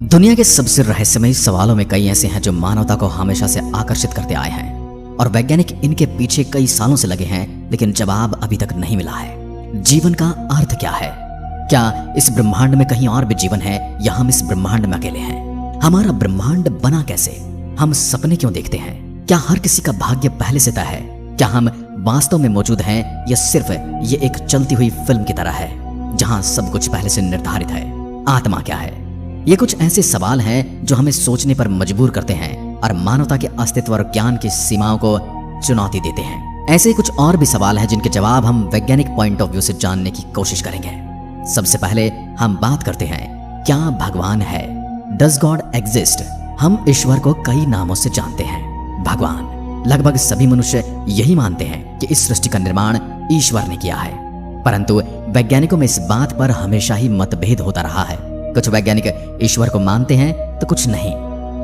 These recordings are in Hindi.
दुनिया के सबसे रहस्यमयी सवालों में कई ऐसे हैं जो मानवता को हमेशा से आकर्षित करते आए हैं और वैज्ञानिक इनके पीछे कई सालों से लगे हैं, लेकिन जवाब अभी तक नहीं मिला है। जीवन का अर्थ क्या है? क्या इस ब्रह्मांड में कहीं और भी जीवन है या हम इस ब्रह्मांड में अकेले हैं? हमारा ब्रह्मांड बना कैसे? हम सपने क्यों देखते हैं? क्या हर किसी का भाग्य पहले से तय है? क्या हम वास्तव में मौजूद हैं या सिर्फ ये एक चलती हुई फिल्म की तरह है जहां सब कुछ पहले से निर्धारित है? आत्मा क्या है? ये कुछ ऐसे सवाल हैं जो हमें सोचने पर मजबूर करते हैं और मानवता के अस्तित्व और ज्ञान की सीमाओं को चुनौती देते हैं। ऐसे ही कुछ और भी सवाल हैं जिनके जवाब हम वैज्ञानिक पॉइंट ऑफ व्यू से जानने की कोशिश करेंगे। सबसे पहले हम बात करते हैं, क्या भगवान है? Does God exist? हम ईश्वर को कई नामों से जानते हैं। भगवान, लगभग सभी मनुष्य यही मानते हैं कि इस सृष्टि का निर्माण ईश्वर ने किया है, परंतु वैज्ञानिकों में इस बात पर हमेशा ही मतभेद होता रहा है। कुछ वैज्ञानिक ईश्वर को मानते हैं तो कुछ नहीं,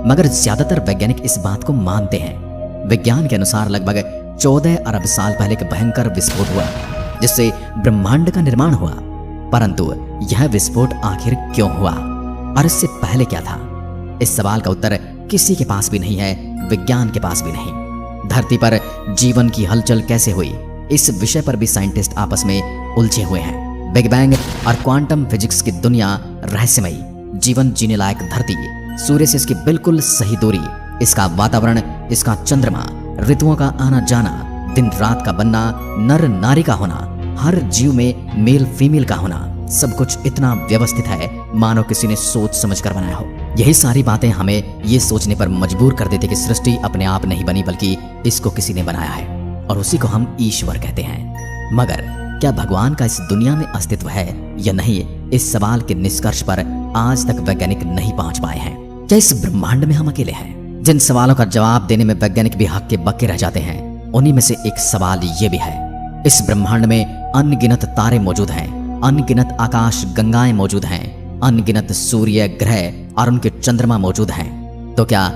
मगर ज्यादातर वैज्ञानिक इस बात को मानते हैं। विज्ञान के अनुसार लगभग 14 अरब साल पहले एक भयंकर विस्फोट हुआ जिससे ब्रह्मांड का निर्माण हुआ, परंतु यह विस्फोट आखिर क्यों हुआ और इससे पहले क्या था? इस सवाल का उत्तर किसी के पास भी नहीं है, विज्ञान के पास भी नहीं। धरती पर जीवन की हलचल कैसे हुई, इस विषय पर भी साइंटिस्ट आपस में उलझे हुए हैं। बिग बैंग और क्वांटम फिजिक्स की दुनिया रहस्यमयी, जीवन जीने लायक धरती, सूर्य से इसकी बिल्कुल सही दूरी, इसका वातावरण, इसका चंद्रमा, ऋतुओं का आना जाना, दिन रात का बनना, नर नारी का होना, हर जीव में मेल फीमेल का होना, सब कुछ इतना व्यवस्थित है मानो किसी ने सोच समझ कर बनाया हो। यही सारी बातें हमें ये सोचने पर मजबूर कर देते कि सृष्टि अपने आप नहीं बनी बल्कि इसको किसी ने बनाया है और उसी को हम ईश्वर कहते हैं। मगर क्या भगवान का इस दुनिया में अस्तित्व है या नहीं, इस सवाल के निष्कर्ष पर आज तक वैज्ञानिक नहीं पहुंच पाए हैं। क्या इस ब्रह्मांड में हम अकेले हैं? जिन सवालों का जवाब देने में वैज्ञानिक भी हक्के बक्के रह जाते हैं, उन्हीं में से एक सवाल ये भी है, इस ब्रह्मांड में अनगिनत तारे मौजूद हैं, अनगिनत आकाश गंगाएं मौजूद हैं, अनगिनत सूर्य ग्रह और उनके चंद्रमा मौजूद हैं, तो क्या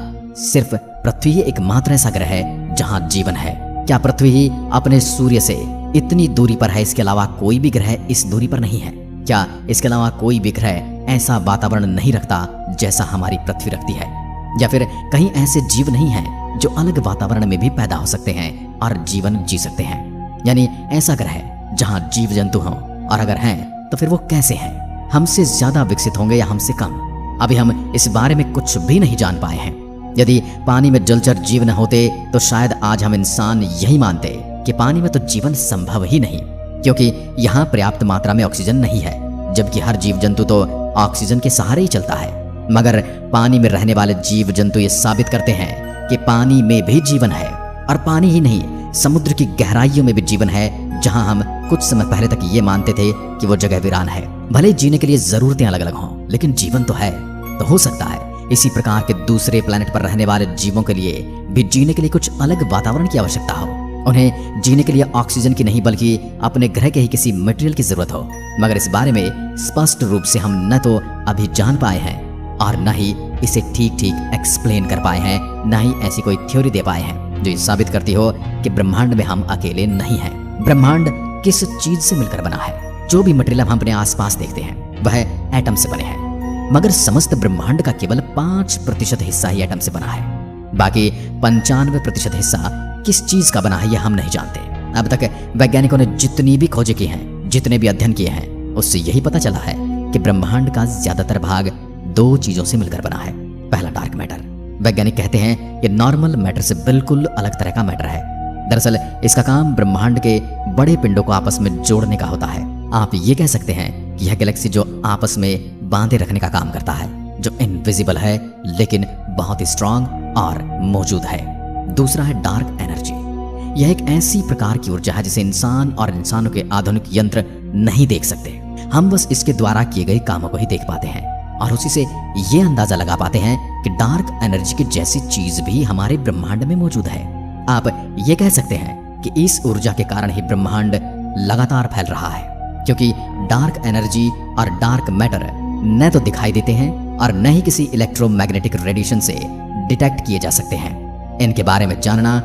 सिर्फ पृथ्वी ही एकमात्र ऐसा ग्रह है जहां जीवन है? क्या पृथ्वी ही अपने सूर्य से इतनी दूरी पर है, इसके अलावा कोई भी ग्रह इस दूरी पर नहीं है? क्या इसके अलावा कोई भी ग्रह ऐसा वातावरण नहीं रखता जैसा हमारी पृथ्वी रखती है? या फिर कहीं ऐसे जीव नहीं हैं जो अलग वातावरण में भी पैदा हो सकते हैं और जीवन जी सकते हैं? यानी ऐसा ग्रह जहां जीव जंतु हों, और अगर हैं तो फिर वो कैसे हैं? हमसे ज्यादा विकसित होंगे या हमसे कम? अभी हम इस बारे में कुछ भी नहीं जान पाए हैं। यदि पानी में जलचर जीव न होते तो शायद आज हम इंसान यही मानते कि पानी में तो जीवन संभव ही नहीं, क्योंकि यहाँ पर्याप्त मात्रा में ऑक्सीजन नहीं है, जबकि हर जीव जंतु तो ऑक्सीजन के सहारे ही चलता है। मगर पानी में रहने वाले जीव जंतु ये साबित करते हैं कि पानी में भी जीवन है, और पानी ही नहीं, समुद्र की गहराइयों में भी जीवन है, जहाँ हम कुछ समय पहले तक ये मानते थे कि वो जगह वीरान है। भले जीने के लिए जरूरतें अलग अलग हों, लेकिन जीवन तो है। तो हो सकता है इसी प्रकार के दूसरे प्लेनेट पर रहने वाले जीवों के लिए भी जीने के लिए कुछ अलग वातावरण की आवश्यकता हो। उन्हें जीने के लिए ऑक्सीजन की नहीं बल्कि अपने ग्रह के ही किसी मटेरियल की जरूरत हो। मगर इस बारे में स्पष्ट रूप से हम न तो अभी जान पाए हैं और न ही इसे ठीक ठीक एक्सप्लेन कर पाए हैं, न ही ऐसी कोई थ्योरी दे पाए हैं जो ये साबित करती हो कि ब्रह्मांड में हम अकेले नहीं हैं। ब्रह्मांड किस चीज से मिलकर बना है? जो भी मटेरियल हम अपने आसपास देखते हैं वह एटम से बने हैं, मगर समस्त ब्रह्मांड का केवल 5% हिस्सा ही एटम से बना है। बाकी 95% हिस्सा किस चीज का बना है यह हम नहीं जानते। अब तक वैज्ञानिकों ने जितनी भी खोजें की हैं, जितने भी अध्ययन किए हैं, उससे यही पता चला है कि ब्रह्मांड का ज्यादातर भाग 2 चीजों से मिलकर बना है। पहला, डार्क मैटर। वैज्ञानिक कहते हैं ये नॉर्मल मैटर से बिल्कुल अलग तरह का मैटर है। दरअसल इसका काम ब्रह्मांड के बड़े पिंडों को आपस में जोड़ने का होता है। आप ये कह सकते हैं कि यह गैलेक्सी जो आपस में बांधे रखने का काम करता है, जो इनविजिबल है लेकिन बहुत ही स्ट्रांग और मौजूद है। दूसरा है डार्क एनर्जी। यह एक ऐसी प्रकार की ऊर्जा है जिसे इंसान और इंसानों के आधुनिक यंत्र नहीं देख सकते। हम बस इसके द्वारा किए गए कामों को ही देख पाते हैं और उसी से ये अंदाजा लगा पाते हैं कि डार्क एनर्जी की जैसी चीज भी हमारे ब्रह्मांड में मौजूद है। आप ये कह सकते हैं कि इस ऊर्जा के कारण ही ब्रह्मांड लगातार फैल रहा है, क्योंकि डार्क एनर्जी और डार्क मैटर न तो दिखाई देते हैं और न ही किसी इलेक्ट्रोमैग्नेटिक रेडिएशन से डिटेक्ट किए जा सकते हैं। इनके बारे में जानना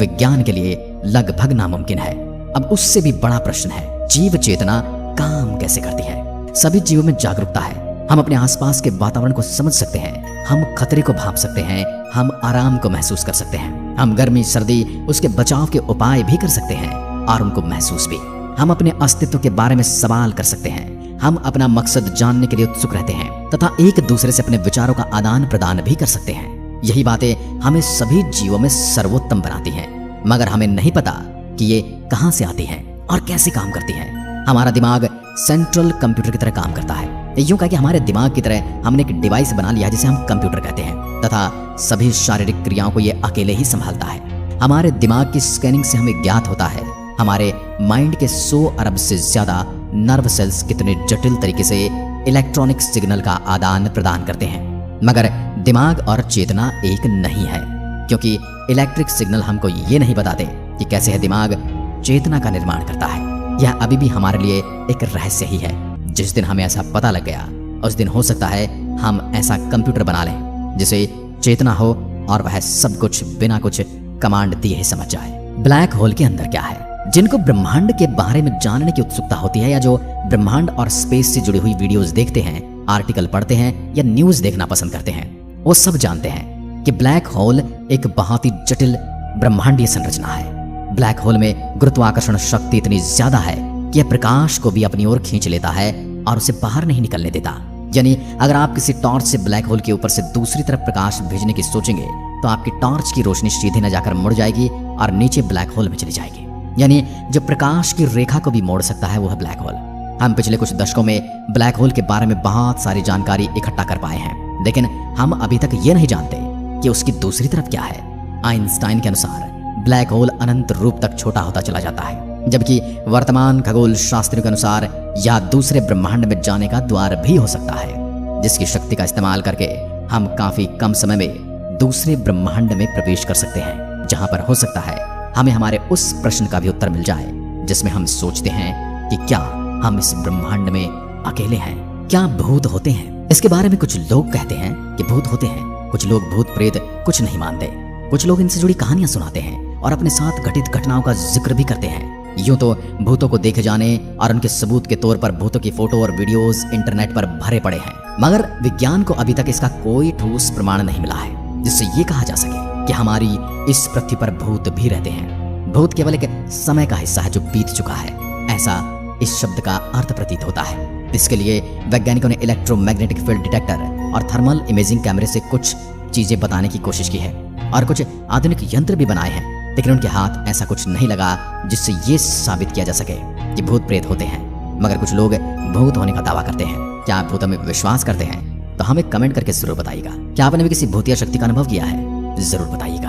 विज्ञान के लिए लगभग नामुमकिन है। अब उससे भी बड़ा प्रश्न है, जीव चेतना काम कैसे करती है? सभी जीवों में जागरूकता है, हम अपने आसपास के वातावरण को समझ सकते हैं, हम खतरे को भांप सकते हैं, हम आराम को महसूस कर सकते हैं, हम गर्मी सर्दी उसके बचाव के उपाय भी कर सकते हैं और उनको महसूस भी। हम अपने अस्तित्व के बारे में सवाल कर सकते हैं, हम अपना मकसद जानने के लिए उत्सुक रहते हैं तथा एक दूसरे से अपने विचारों का आदान प्रदान भी कर सकते हैं। यही बातें हमें सभी जीवों में सर्वोत्तम बनाती हैं, मगर हमें नहीं पता कि ये कहां से आती हैं और कैसे काम करती हैं। हमारा दिमाग सेंट्रल कंप्यूटर की तरह काम करता है। यूं कहा कि हमारे दिमाग की तरह हमने एक डिवाइस बना लिया जिसे हम कंप्यूटर कहते हैं तथा सभी शारीरिक क्रियाओं को ये अकेले ही संभालता है। हमारे दिमाग की स्कैनिंग से हमें ज्ञात होता है हमारे माइंड के 100 अरब से ज्यादा नर्व सेल्स कितने जटिल तरीके से इलेक्ट्रॉनिक सिग्नल का आदान प्रदान करते हैं, मगर दिमाग और चेतना एक नहीं है, क्योंकि इलेक्ट्रिक सिग्नल हमको ये नहीं बताते कि कैसे है दिमाग चेतना का निर्माण करता है। यह अभी भी हमारे लिए एक रहस्य ही है। जिस दिन हमें ऐसा पता लग गया उस दिन हो सकता है हम ऐसा कंप्यूटर बना लें जिसे चेतना हो और वह सब कुछ बिना कुछ कमांड दिए ही समझ जाए। ब्लैक होल के अंदर क्या है? जिनको ब्रह्मांड के बारे में जानने की उत्सुकता होती है या जो ब्रह्मांड और स्पेस से जुड़ी हुई वीडियोस देखते हैं, आर्टिकल पढ़ते हैं या न्यूज देखना पसंद करते हैं, वो सब जानते हैं कि ब्लैक होल एक बहुत ही जटिल ब्रह्मांडीय संरचना है। ब्लैक होल में गुरुत्वाकर्षण शक्ति इतनी ज्यादा है कि यह प्रकाश को भी अपनी ओर खींच लेता है और उसे बाहर नहीं निकलने देता। यानी अगर आप किसी टॉर्च से ब्लैक होल के ऊपर से दूसरी तरफ प्रकाश भेजने की सोचेंगे तो आपकी टॉर्च की रोशनी सीधे न जाकर मुड़ जाएगी और नीचे ब्लैक होल में चली जाएगी। यानी जो प्रकाश की रेखा को भी मोड़ सकता है वो है ब्लैक होल। हम पिछले कुछ दशकों में ब्लैक होल के बारे में बहुत सारी जानकारी इकट्ठा कर पाए हैं, लेकिन हम अभी तक ये नहीं जानते कि उसकी दूसरी तरफ क्या है। आइंस्टाइन के अनुसार ब्लैक होल अनंत रूप तक छोटा होता चला जाता है, जबकि वर्तमान खगोल शास्त्रियों के अनुसार यह दूसरे ब्रह्मांड में जाने का द्वार भी हो सकता है, जिसकी शक्ति का इस्तेमाल करके हम काफी कम समय में दूसरे ब्रह्मांड में प्रवेश कर सकते हैं, जहां पर हो सकता है हमें हमारे उस प्रश्न का भी उत्तर मिल जाए जिसमें हम सोचते हैं कि क्या हम इस ब्रह्मांड में अकेले हैं? क्या भूत होते हैं? इसके बारे में कुछ लोग कहते हैं कि भूत होते हैं, कुछ लोग भूत प्रेत कुछ नहीं मानते, कुछ लोग इनसे जुड़ी कहानियां सुनाते हैं और अपने साथ घटित घटनाओं का जिक्र भी करते हैं। यूं तो भूतों को देखे जाने और उनके सबूत के तौर पर भूतों की फोटो और वीडियोस इंटरनेट पर भरे पड़े हैं, मगर विज्ञान को अभी तक इसका कोई ठोस प्रमाण नहीं मिला है जिससे ये कहा जा सके कि हमारी इस पृथ्वी पर भूत भी रहते हैं। भूत केवल एक समय का हिस्सा है जो बीत चुका है, ऐसा इस शब्द का अर्थ प्रतीत होता है। इसके लिए वैज्ञानिकों ने इलेक्ट्रोमैग्नेटिक फील्ड डिटेक्टर और थर्मल इमेजिंग कैमरे से कुछ चीजें बताने की कोशिश की है और कुछ आधुनिक यंत्र भी बनाए हैं, लेकिन उनके हाथ ऐसा कुछ नहीं लगा जिससे ये साबित किया जा सके कि भूत प्रेत होते हैं। मगर कुछ लोग भूत होने का दावा करते हैं। क्या आप भूतों में विश्वास करते हैं? तो हमें कमेंट करके जरूर बताइएगा। क्या आपने भी किसी भूतिया शक्ति का अनुभव किया है? जरूर बताइएगा।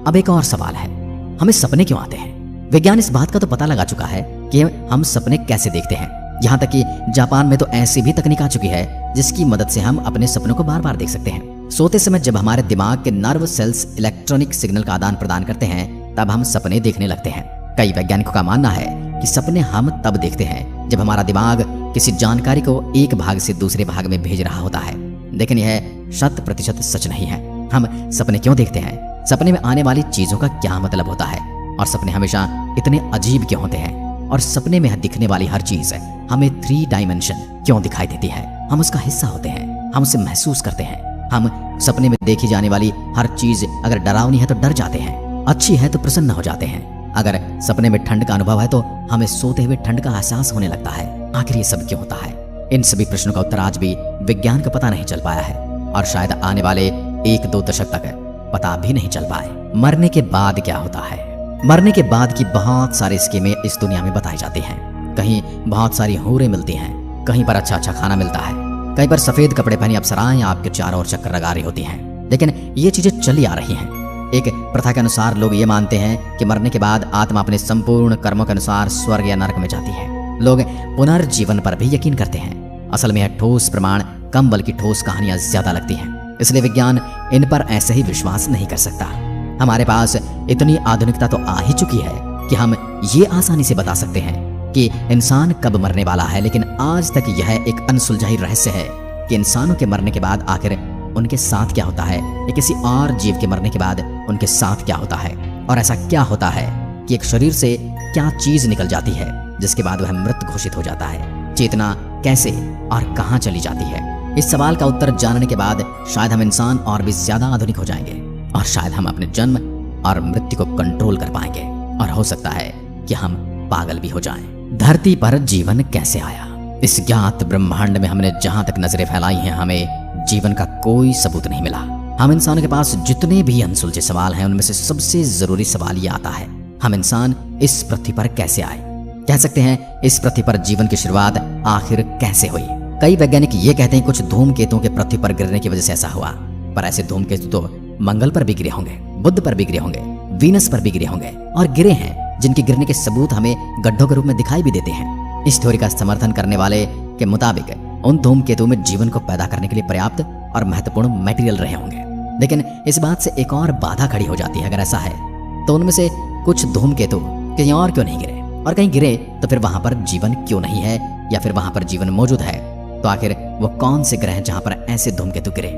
अब एक और सवाल है, हमें सपने क्यों आते हैं? विज्ञान इस बात का तो पता लगा चुका है कि हम सपने कैसे देखते हैं। यहाँ तक कि जापान में तो ऐसी भी तकनीक आ चुकी है जिसकी मदद से हम अपने सपनों को बार बार देख सकते हैं। सोते समय जब हमारे दिमाग के नर्व सेल्स इलेक्ट्रॉनिक सिग्नल का आदान प्रदान करते हैं तब हम सपने देखने लगते हैं। कई वैज्ञानिकों का मानना है कि सपने हम तब देखते हैं जब हमारा दिमाग किसी जानकारी को एक भाग से दूसरे भाग में भेज रहा होता है, लेकिन यह 100% सच नहीं है। हम सपने क्यों देखते हैं? सपने में आने वाली चीजों का क्या मतलब होता है? और सपने हमेशा इतने अजीब क्यों होते हैं? और सपने में दिखने वाली हर चीज हमें 3 डायमेंशन क्यों दिखाई देती है? हम उसका हिस्सा होते हैं, हम उसे महसूस करते हैं। हम सपने में देखी जाने वाली हर चीज अगर डरावनी है तो डर जाते हैं, अच्छी है तो प्रसन्न हो जाते हैं। अगर सपने में ठंड का अनुभव है तो हमें सोते हुए ठंड का एहसास होने लगता है। आखिर ये सब क्यों होता है? इन सभी प्रश्नों का उत्तर आज भी विज्ञान को पता नहीं चल पाया है और शायद आने वाले 1-2 दशक तक पता भी नहीं चल पाए। मरने के बाद क्या होता है? मरने के बाद की बहुत सारी स्कीमें इस दुनिया में बताई जाती हैं। कहीं बहुत सारी हूरें मिलती हैं, कहीं पर अच्छा अच्छा खाना मिलता है, कहीं पर सफेद कपड़े पहनी अप्सराएं आपके चारों ओर चक्कर लगा रही होती हैं। लेकिन ये चीजें चली आ रही हैं। एक प्रथा के अनुसार लोग ये मानते हैं कि मरने के बाद आत्मा अपने संपूर्ण कर्मों के अनुसार स्वर्ग या नरक में जाती है। लोग पुनर्जीवन पर भी यकीन करते हैं। असल में यह ठोस प्रमाण कम बल्कि ठोस कहानियां ज्यादा लगती हैं, इसलिए विज्ञान इन पर ऐसे ही विश्वास नहीं कर सकता। हमारे पास इतनी आधुनिकता तो आ ही चुकी है कि हम ये आसानी से बता सकते हैं कि इंसान कब मरने वाला है, लेकिन आज तक यह एक अनसुलझाई रहस्य है कि इंसानों के मरने के बाद आखिर उनके साथ क्या होता है या किसी और जीव के मरने के बाद उनके साथ क्या होता है। और ऐसा क्या होता है कि एक शरीर से क्या चीज निकल जाती है जिसके बाद वह मृत घोषित हो जाता है। चेतना कैसे और कहां चली जाती है, इस सवाल का उत्तर जानने के बाद शायद हम इंसान और भी ज्यादा आधुनिक हो जाएंगे और शायद हम अपने जन्म और मृत्यु को कंट्रोल कर पाएंगे और हो सकता है कि हम पागल भी हो जाएं। धरती पर जीवन कैसे आया? इस ज्ञात ब्रह्मांड में हमने जहां तक नजरें फैलाई हैं, हमें जीवन का कोई सबूत नहीं मिला। हम इंसानों के पास जितने भी अनसुलझे सवाल हैं, उनमें से सबसे जरूरी सवाल ये आता है, हम इंसान इस पृथ्वी पर कैसे आए? कह सकते हैं इस पृथ्वी पर जीवन की शुरुआत आखिर कैसे हुई? कई वैज्ञानिक ये कहते हैं कुछ धूमकेतुओं के पृथ्वी पर गिरने की वजह से ऐसा हुआ, पर ऐसे धूमकेतु तो मंगल पर भी गिरे होंगे, बुध पर भी गिरे होंगे, वीनस पर भी गिरे होंगे और गिरे हैं जिनके गिरने के सबूत हमें गड्ढों के रूप में दिखाई भी देते हैं। इस थ्योरी का समर्थन करने वाले के मुताबिक उन धूमकेतुओं में जीवन को पैदा करने के लिए पर्याप्त और महत्वपूर्ण मटेरियल रहे होंगे। लेकिन इस बात से एक और बाधा खड़ी हो जाती है, अगर ऐसा है तो उनमें से कुछ धूमकेतु कहीं और क्यों नहीं गिरे, और कहीं गिरे तो फिर वहां पर जीवन क्यों नहीं है, या फिर वहां पर जीवन मौजूद है तो आखिर वो कौन से ग्रह हैं जहां पर ऐसे धूमकेतु गिरे,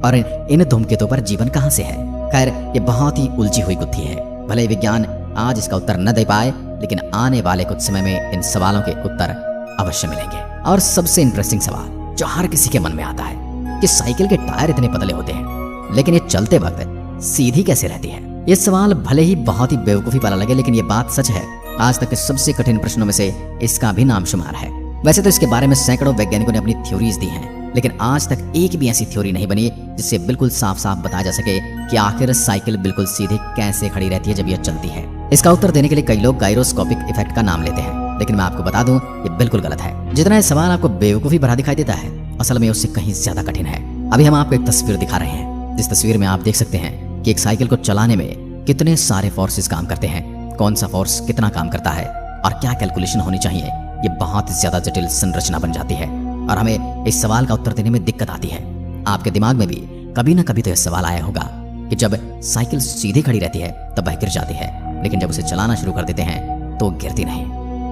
और इन धूमकेतु पर जीवन कहां से है? खैर, ये बहुत ही उलझी हुई गुत्थी है। भले विज्ञान आज इसका उत्तर न दे पाए, लेकिन आने वाले कुछ समय में इन सवालों के उत्तर अवश्य मिलेंगे। और सबसे इंटरेस्टिंग सवाल जो हर किसी के मन में आता है कि साइकिल के टायर इतने पतले होते हैं लेकिन ये चलते वक्त सीधी कैसे रहती है? ये सवाल भले ही बहुत ही बेवकूफी वाला लगे, लेकिन ये बात सच है। आज तक के सबसे कठिन प्रश्नों में से इसका भी नाम शुमार है। वैसे तो इसके बारे में सैकड़ों वैज्ञानिकों ने अपनी थ्योरीज दी हैं, लेकिन आज तक एक भी ऐसी थ्योरी नहीं बनी जिससे बिल्कुल साफ साफ बताया जा सके कि आखिर साइकिल बिल्कुल सीधे कैसे खड़ी रहती है जब यह चलती है। इसका उत्तर देने के लिए कई लोग गायरोस्कोपिक इफेक्ट का नाम लेते हैं, लेकिन मैं आपको बता दूं ये बिल्कुल गलत है। जितना ये सवाल आपको बेवकूफी भरा दिखाई देता है, असल में उससे कहीं ज्यादा कठिन है। अभी हम आपको एक तस्वीर दिखा रहे हैं, जिस तस्वीर में आप देख सकते हैं कि एक साइकिल को चलाने में कितने सारे फोर्सेस काम करते हैं, कौन सा फोर्स कितना काम करता है और क्या कैलकुलेशन होनी चाहिए। ये बहुत ज्यादा जटिल संरचना बन जाती है और हमें इस सवाल का उत्तर देने में दिक्कत आती है। आपके दिमाग में भी कभी ना कभी तो यह सवाल आया होगा कि जब साइकिल सीधी खड़ी रहती है तब वह गिर जाती है, लेकिन जब उसे चलाना शुरू कर देते हैं तो गिरती नहीं।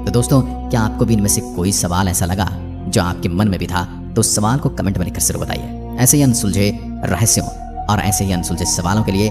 तो दोस्तों, क्या आपको भी इनमें से कोई सवाल ऐसा लगा जो आपके मन में भी था? तो उस सवाल को कमेंट में लिखकर जरूर बताइए। ऐसे ही अनसुलझे रहस्यों और ऐसे ही अनसुलझे सवालों के लिए